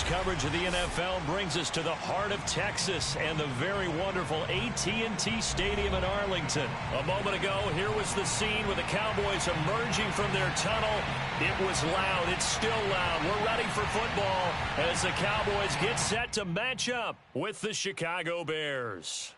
coverage of the NFL brings us to the heart of Texas and the very wonderful AT&T Stadium in Arlington. A moment ago, here was the scene with the Cowboys emerging from their tunnel. It was loud. It's still loud. We're ready for football as the Cowboys get set to match up with the Chicago Bears.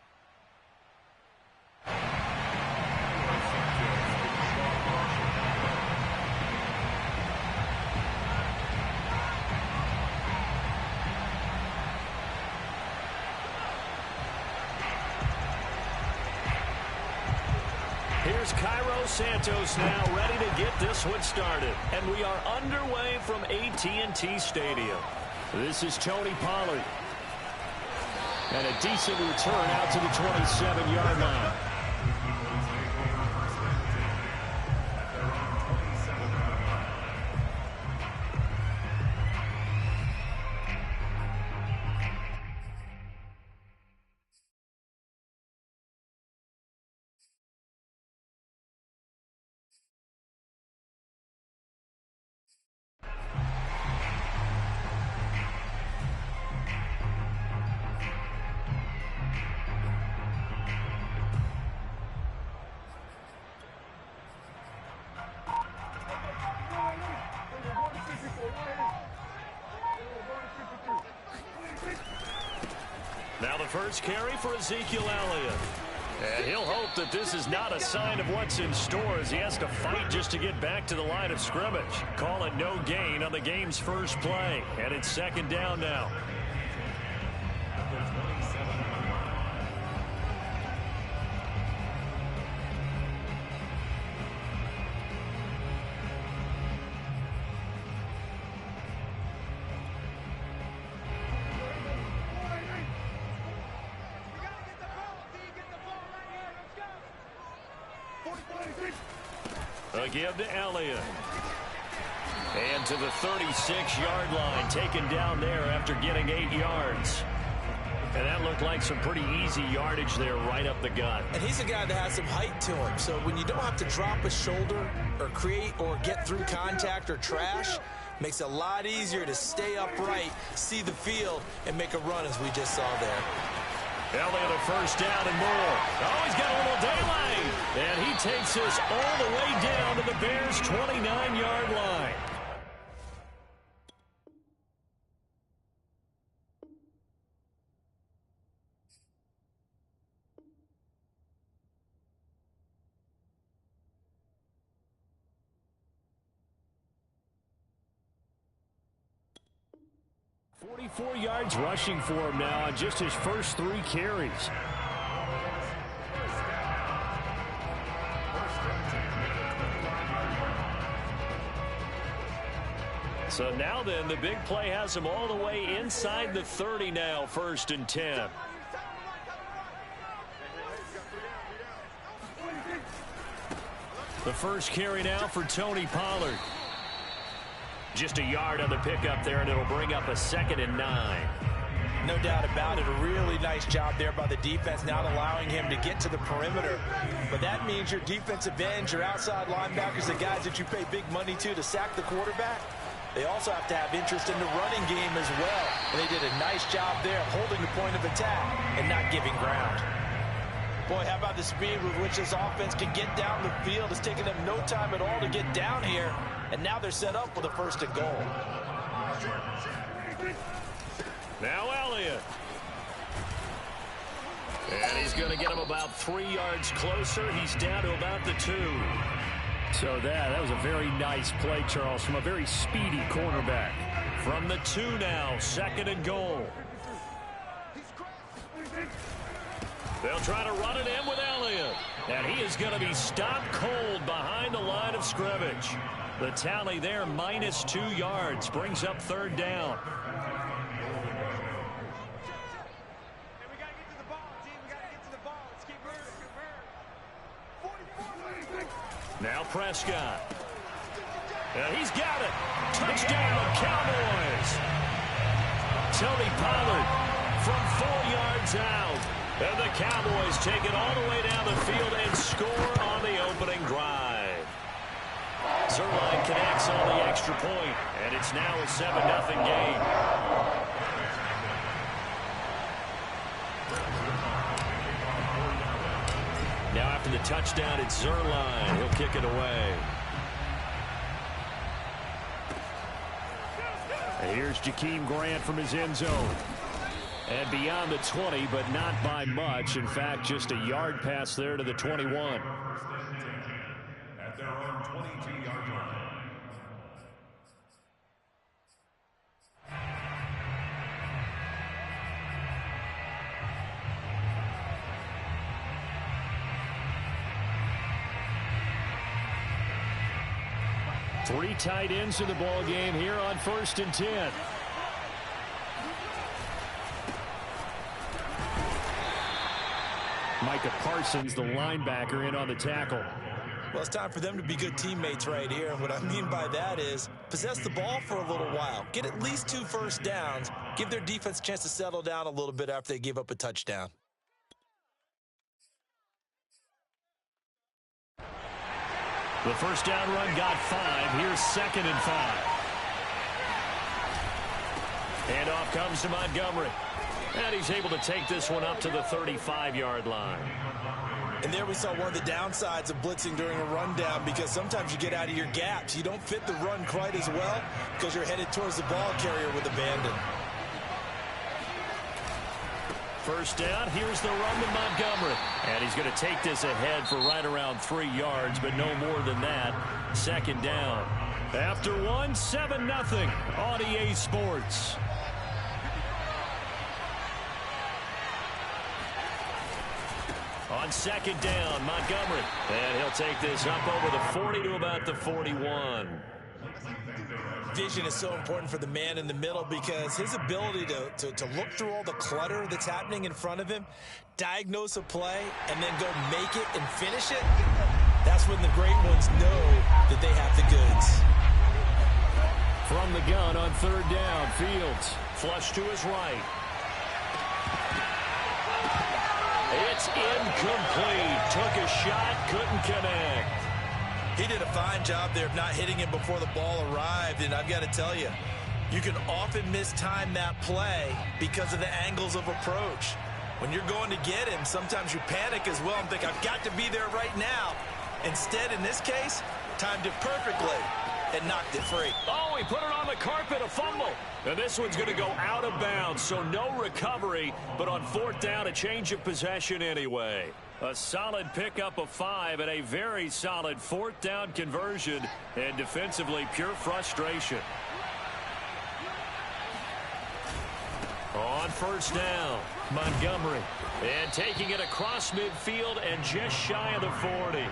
Here's Cairo Santos now ready to get this one started. And we are underway from AT&T Stadium. This is Tony Pollard. And a decent return out to the 27-yard line. Now the first carry for Ezekiel Elliott. And he'll hope that this is not a sign of what's in store as he has to fight just to get back to the line of scrimmage. Call it no gain on the game's first play. And it's second down now. A give to Elliott. And to the 36-yard line, taken down there after getting 8 yards. And that looked like some pretty easy yardage there right up the gut. And he's a guy that has some height to him. So when you don't have to drop a shoulder or create or get through contact or trash, makes it a lot easier to stay upright, see the field, and make a run as we just saw there. Elliott a first down and more. Oh, he's got a little daylight. And he takes us all the way down to the Bears' 29-yard line. .44 yards rushing for him now on just his first 3 carries. So now then, the big play has him all the way inside the 30 now, 1st and 10. The first carry now for Tony Pollard. Just a yard on the pickup there, and it'll bring up a 2nd and 9. No doubt about it. A really nice job there by the defense, not allowing him to get to the perimeter. But that means your defensive ends, your outside linebackers, the guys that you pay big money to sack the quarterback, they also have to have interest in the running game as well. And they did a nice job there holding the point of attack and not giving ground. Boy, how about the speed with which this offense can get down the field? It's taken them no time at all to get down here. And now they're set up with a 1st and goal. Now Elliott. And he's going to get him about 3 yards closer. He's down to about the 2. So that was a very nice play, Charles, from a very speedy cornerback. From the 2 now, 2nd and goal. They'll try to run it in with Elliott. And he is going to be stopped cold behind the line of scrimmage. The tally there, -2 yards, brings up 3rd down. Now Prescott. And he's got it. Touchdown, Cowboys. Tony Pollard from 4 yards out. And the Cowboys take it all the way down the field and score on the opening drive. Zerline connects on the extra point, and it's now a 7-0 game. Now after the touchdown, it's Zerline. He'll kick it away. And here's Jakeem Grant from his end zone. And beyond the 20, but not by much. In fact, just a yard pass there to the 21. At their own 22-yard line. Three tight ends in the ball game here on 1st and 10. Micah Parsons, the linebacker, in on the tackle. Well, it's time for them to be good teammates right here. And what I mean by that is possess the ball for a little while. Get at least 2 first downs. Give their defense a chance to settle down a little bit after they give up a touchdown. The first down run got 5. Here's 2nd and 5. And off comes to Montgomery. And he's able to take this one up to the 35-yard line. And there we saw one of the downsides of blitzing during a rundown, because sometimes you get out of your gaps. You don't fit the run quite as well because you're headed towards the ball carrier with abandon. First down, here's the run to Montgomery. And he's going to take this ahead for right around 3 yards, but no more than that. 2nd down. After 1, 7-0 on EA Sports. On 2nd down, Montgomery. And he'll take this up over the 40 to about the 41. Vision is so important for the man in the middle, because his ability to look through all the clutter that's happening in front of him, diagnose a play, and then go make it and finish it, that's when the great ones know that they have the goods. From the gun on 3rd down, Fields flush to his right. It's incomplete. Took a shot, couldn't connect. He did a fine job there of not hitting him before the ball arrived, and I've got to tell you, you can often mistime that play because of the angles of approach. When you're going to get him, sometimes you panic as well and think, I've got to be there right now. Instead, in this case, timed it perfectly and knocked it free. Oh, he put it on the carpet, a fumble. And this one's going to go out of bounds, so no recovery, but on 4th down, a change of possession anyway. A solid pickup of 5 and a very solid 4th down conversion, and defensively pure frustration. On 1st down, Montgomery. And taking it across midfield and just shy of the 40.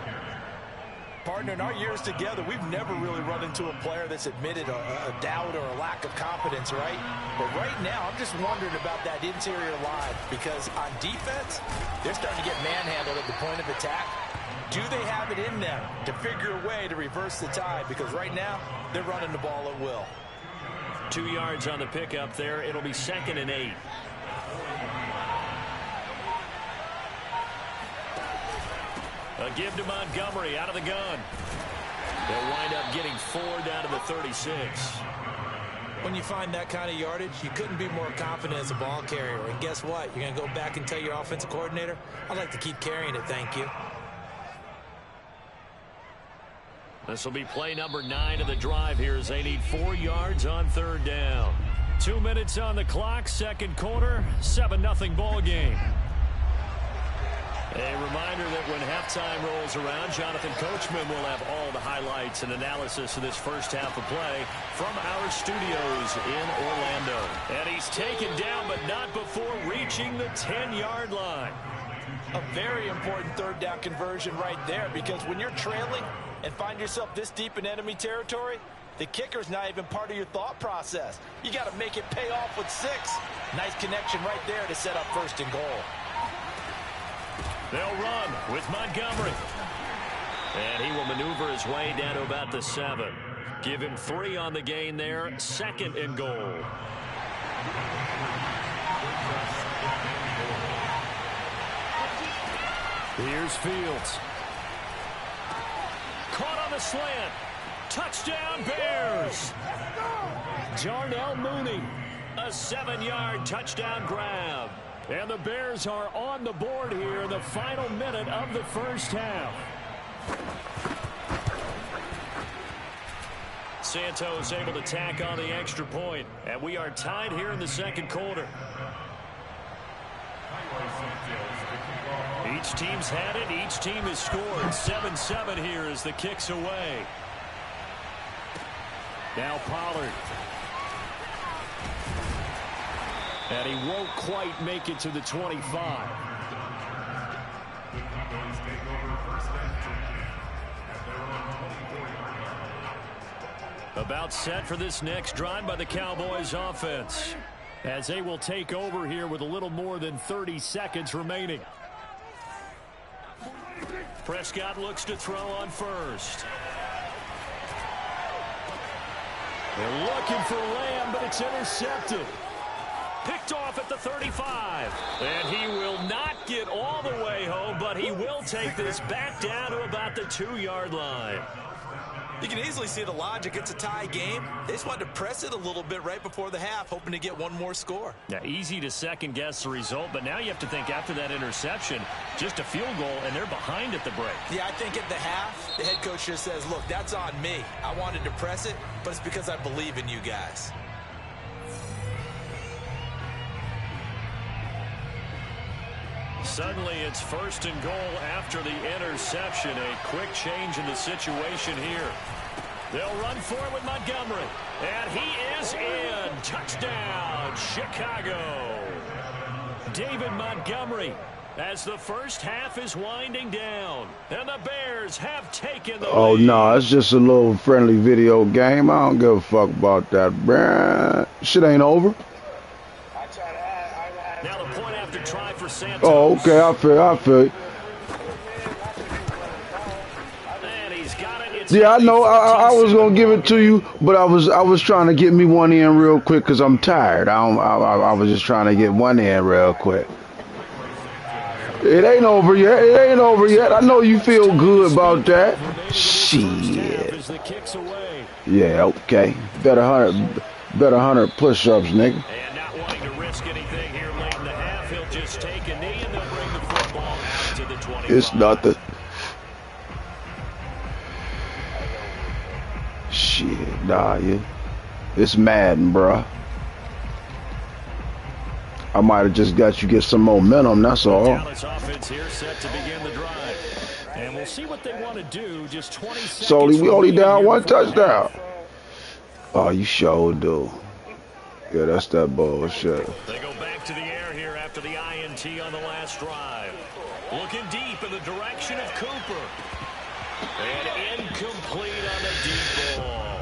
Partner, in our years together, we've never really run into a player that's admitted a doubt or a lack of confidence, right? But right now, I'm just wondering about that interior line, because on defense, they're starting to get manhandled at the point of attack. Do they have it in them to figure a way to reverse the tide? Because right now, they're running the ball at will. 2 yards on the pickup there. It'll be 2nd and 8. A give to Montgomery out of the gun. They'll wind up getting 4 down to the 36. When you find that kind of yardage, you couldn't be more confident as a ball carrier. And guess what? You're going to go back and tell your offensive coordinator, I'd like to keep carrying it, thank you. This will be play number 9 of the drive here as they need 4 yards on 3rd down. 2 minutes on the clock, 2nd quarter, 7-0 ball game. A reminder that when halftime rolls around, Jonathan Coachman will have all the highlights and analysis of this first half of play from our studios in Orlando. And he's taken down, but not before reaching the 10-yard line. A very important 3rd down conversion right there, because when you're trailing and find yourself this deep in enemy territory, the kicker's not even part of your thought process. You got to make it pay off with 6. Nice connection right there to set up 1st and goal. They'll run with Montgomery. And he will maneuver his way down to about the 7. Give him 3 on the gain there. 2nd and goal. Here's Fields. Caught on the slant. Touchdown Bears. Darnell Mooney. A 7-yard touchdown grab. And the Bears are on the board here in the final minute of the first half. Santos able to tack on the extra point, and we are tied here in the second quarter. Each team's had it. Each team has scored. 7-7 here as the kick's away. Now Pollard. And he won't quite make it to the 25. About set for this next drive by the Cowboys offense, as they will take over here with a little more than 30 seconds remaining. Prescott looks to throw on first. They're looking for Lamb, but it's intercepted. Picked off at the 35. And he will not get all the way home, but he will take this back down to about the 2-yard line. You can easily see the logic. It's a tie game. They just wanted to press it a little bit right before the half, hoping to get one more score. Yeah, easy to second-guess the result, but now you have to think after that interception, just a field goal, and they're behind at the break. Yeah, I think at the half, the head coach just says, look, that's on me. I wanted to press it, but it's because I believe in you guys. Suddenly, it's 1st and goal after the interception. A quick change in the situation here. They'll run for it with Montgomery. And he is in. Touchdown, Chicago. David Montgomery, as the first half is winding down. And the Bears have taken the lead. Oh, no, it's just a little friendly video game. I don't give a fuck about that, bruh. Shit ain't over. Now the point after try for Santos. Oh, okay, I feel. And he's got it. It's Yeah, I know. I was gonna give it to you, but I was trying to get me one in real quick because I'm tired. I was just trying to get one in real quick. It ain't over yet. It ain't over yet. I know you feel good about that. Shit. Yeah, okay. Better 100 push-ups, nigga. And not wanting to risk anything here late in the half, he'll just take a knee and they'll bring the football out to the 25. It's nothing. Shit, nah, yeah. It's Madden, bruh. I might have just got you get some momentum, that's all. Dallas offense here set to begin the drive. And we'll see what they want to do. Just 20 seconds. So we only down one touchdown. Oh, you sure do. Yeah, that's that bullshit. They go back to the air here after the INT on the last drive. Looking deep in the direction of Cooper. And incomplete on the deep ball.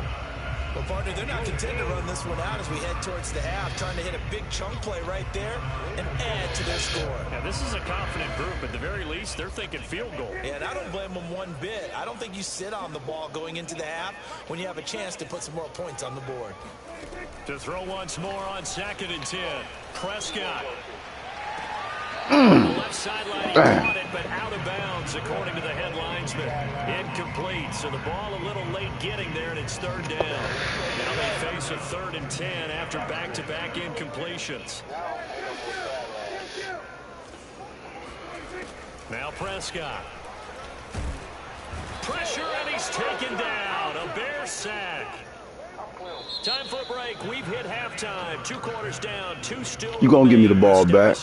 Well, partner, they're not content to run this one out as we head towards the half, trying to hit a big chunk play right there and add to their score. Now, this is a confident group. At the very least, they're thinking field goal. Yeah, and I don't blame them one bit. I don't think you sit on the ball going into the half when you have a chance to put some more points on the board. To throw once more on 2nd and 10. Prescott. The left sideline, he caught it, but out of bounds, according to the head linesman. Incomplete, so the ball a little late getting there, and it's 3rd down. Now they face a 3rd and 10 after back-to-back incompletions. Now Prescott. Pressure, and he's taken down. A Bear sack. Time for a break. We've hit halftime. 2 quarters down, 2 still. You gonna give me the ball back?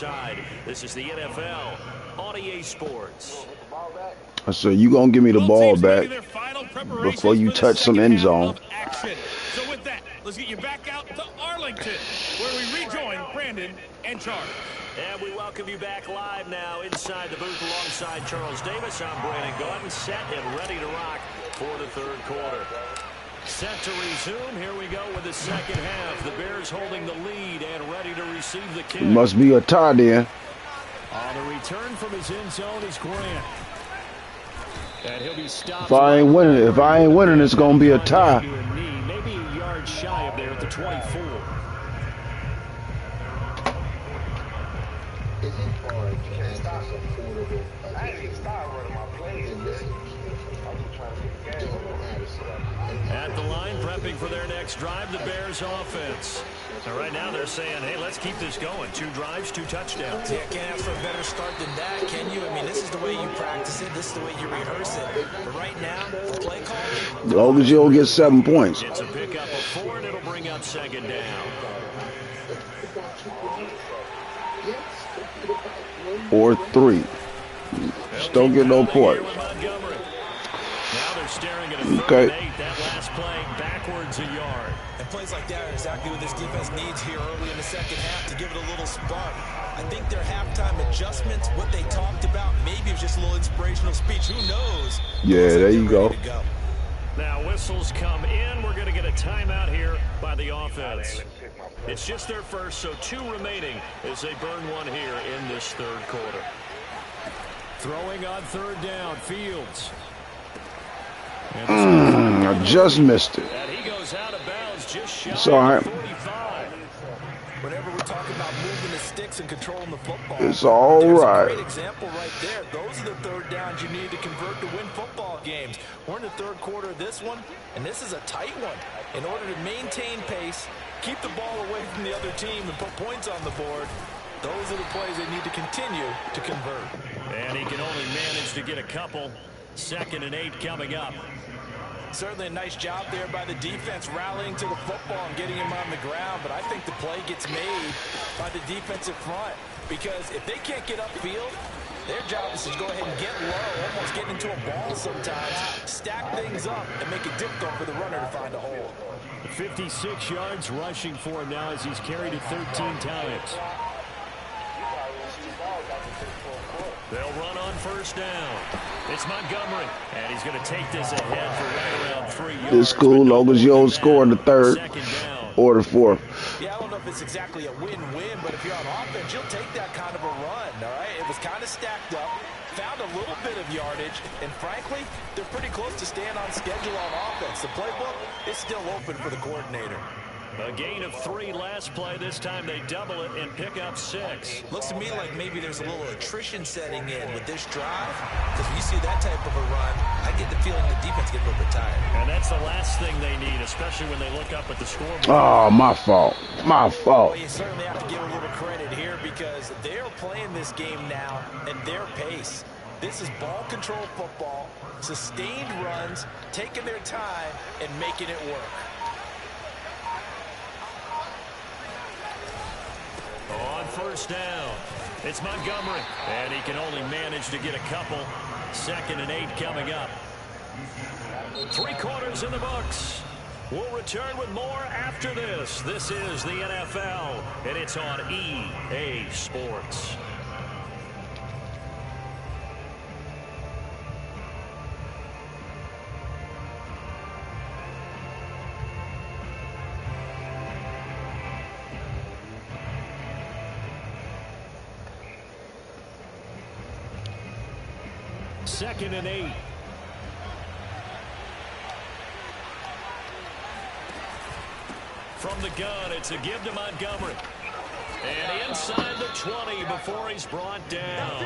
This is the NFL on EA Sports. I said you gonna give me the ball back before you touch some end zone. So with that, let's get you back out to Arlington, where we rejoin Brandon and Charles. And we welcome you back live now inside the booth alongside Charles Davis. I'm Brandon Gordon, set and ready to rock for the 3rd quarter. Set to resume. Here we go with the second half. The Bears holding the lead and ready to receive the kick. Must be a tie then. On the return from his end zone is Grant. And he'll be stopped. If I ain't winning, it's gonna be a tie. Maybe a yard shy up there at the 24. At the line, prepping for their next drive, the Bears offense. So right now they're saying, hey, let's keep this going. 2 drives, 2 touchdowns. Yeah, can't ask for a better start than that, can you? I mean, this is the way you practice it. This is the way you rehearse it. But right now, the play calling. As long as you don't get 7 points. It's a pickup of 4, and it'll bring up 2nd down. Or 3. Just don't get no points. Now they're staring at a 3rd and 8. That last play backwards a yard. And plays like that are exactly what this defense needs here early in the second half to give it a little spark. I think their halftime adjustments, what they talked about, maybe it was just a little inspirational speech. Who knows? Yeah, there you go. Now whistles come in. We're going to get a timeout here by the offense. It's just their first, so 2 remaining as they burn 1 here in this 3rd quarter. Throwing on 3rd down, Fields. I just missed it. And he goes out of bounds just shy It's all right. of 45. Whenever we're talking about moving the sticks and controlling the football, It's all there's right. a great example right there. Those are the 3rd downs you need to convert to win football games. We're in the 3rd quarter of this one, and this is a tight one. In order to maintain pace, keep the ball away from the other team, and put points on the board, those are the plays they need to continue to convert. And he can only manage to get a couple. 2nd and 8 coming up. Certainly a nice job there by the defense rallying to the football and getting him on the ground, but I think the play gets made by the defensive front because if they can't get upfield, their job is to go ahead and get low, almost get into a ball sometimes, stack things up, and make it difficult for the runner to find a hole. 56 yards rushing for him now as he's carried it 13 times. They'll run on 1st down. It's Montgomery, and he's going to take this ahead for right around 3 yards. It's cool, long as you don't score in the 3rd or the 4th. Yeah, I don't know if it's exactly a win-win, but if you're on offense, you'll take that kind of a run, all right? It was kind of stacked up, found a little bit of yardage, and frankly, they're pretty close to staying on schedule on offense. The playbook is still open for the coordinator. A gain of 3 last play. This time they double it and pick up 6. Looks to me like maybe there's a little attrition setting in with this drive. Because when you see that type of a run, I get the feeling the defense gets a little bit tired. And that's the last thing they need, especially when they look up at the scoreboard. Oh, my fault. My fault. Well, you certainly have to give a little credit here because they're playing this game now at their pace. This is ball control football, sustained runs, taking their time, and making it work. On 1st down, it's Montgomery, and he can only manage to get a couple. 2nd and 8 coming up. 3 quarters in the books. We'll return with more after this. This is the NFL, and it's on EA Sports. Second and 8. From the gun, it's a give to Montgomery. And inside the 20 before he's brought down.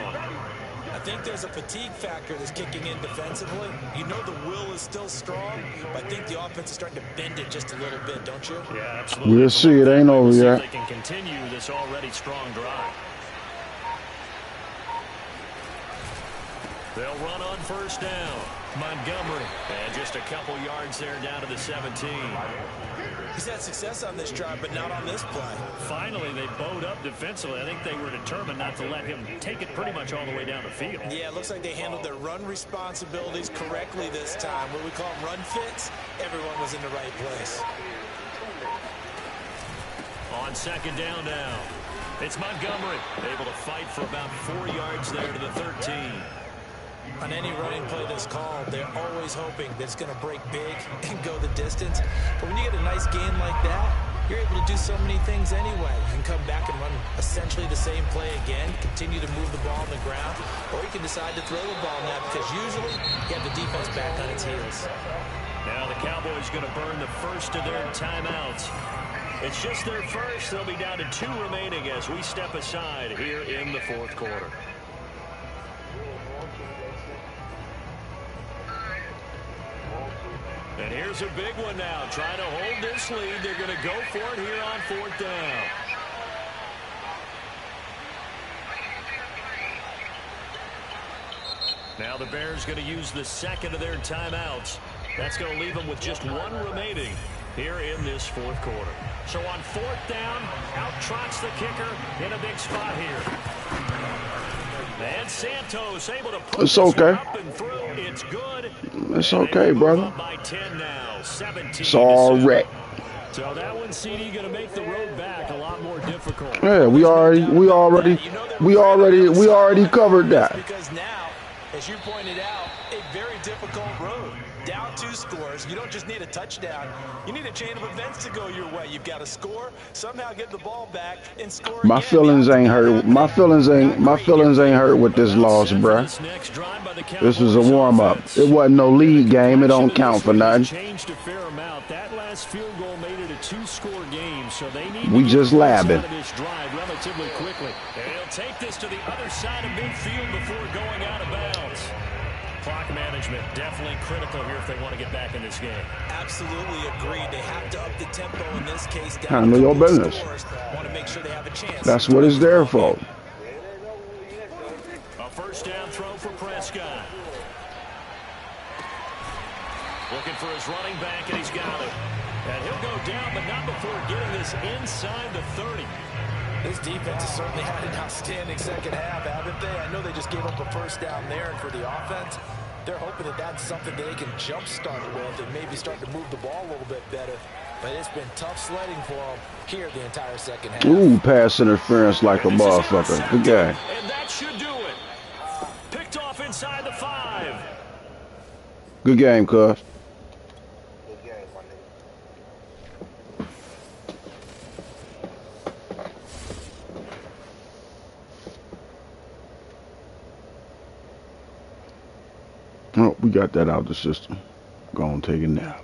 I think there's a fatigue factor that's kicking in defensively. You know the will is still strong, but I think the offense is starting to bend it just a little bit, don't you? Yeah, absolutely. We'll see. It ain't over yet. They can continue this already strong drive. They'll run on 1st down. Montgomery. And just a couple yards there down to the 17. He's had success on this drive, but not on this play. Finally, they bowed up defensively. I think they were determined not to let him take it pretty much all the way down the field. Yeah, it looks like they handled their run responsibilities correctly this time. What we call them run fits, everyone was in the right place. On 2nd down now, it's Montgomery. Able to fight for about 4 yards there to the 13. On any running play that's called, they're always hoping that it's going to break big and go the distance. But when you get a nice gain like that, you're able to do so many things anyway. You can come back and run essentially the same play again, continue to move the ball on the ground, or you can decide to throw the ball now because usually you have the defense back on its heels. Now the Cowboys going to burn the first of their timeouts. It's just their first. They'll be down to 2 remaining as we step aside here in the 4th quarter. And here's a big one now. Trying to hold this lead. They're going to go for it here on 4th down. Now the Bears going to use the second of their timeouts. That's going to leave them with just one remaining here in this 4th quarter. So on 4th down, out trots the kicker in a big spot here. And Santos able to put it's okay. up and through. It's good. It's okay, brother. By 10 now, 17 it's all right. So that one, CD, going to make the road back a lot more difficult. Yeah, we already covered that. Because now, as you pointed out, a very difficult road. Down 2 scores. You don't just need a touchdown. You need a chain of events to go your way. You've got to score, somehow get the ball back, and score My again. feelings ain't hurt. My feelings ain't hurt with this loss, bruh. This was a warm-up. It wasn't no league game. It don't count for nothing. Changed a fair amount. That last field goal made it a 2-score game, so they need we just labbing. This drive relatively quickly. They'll take this to the other side of midfield before going out of bounds. Clock management definitely critical here if they want to get back in this game. Absolutely agreed. They have to up the tempo in this case. Handle your business. Want to make sure they have a chance. That's what it's there for. A 1st down throw for Prescott. Looking for his running back, and he's got it. And he'll go down, but not before getting this inside the 30. This defense has certainly had an outstanding second half, haven't they? I know they just gave up a 1st down there, and for the offense, they're hoping that that's something that they can jumpstart with and maybe start to move the ball a little bit better. But it's been tough sledding for them here the entire second half. Ooh, pass interference like a motherfucker. Good game. And that should do it. Picked off inside the 5. Good game, cuz. Oh, we got that out of the system. Go on, take it now.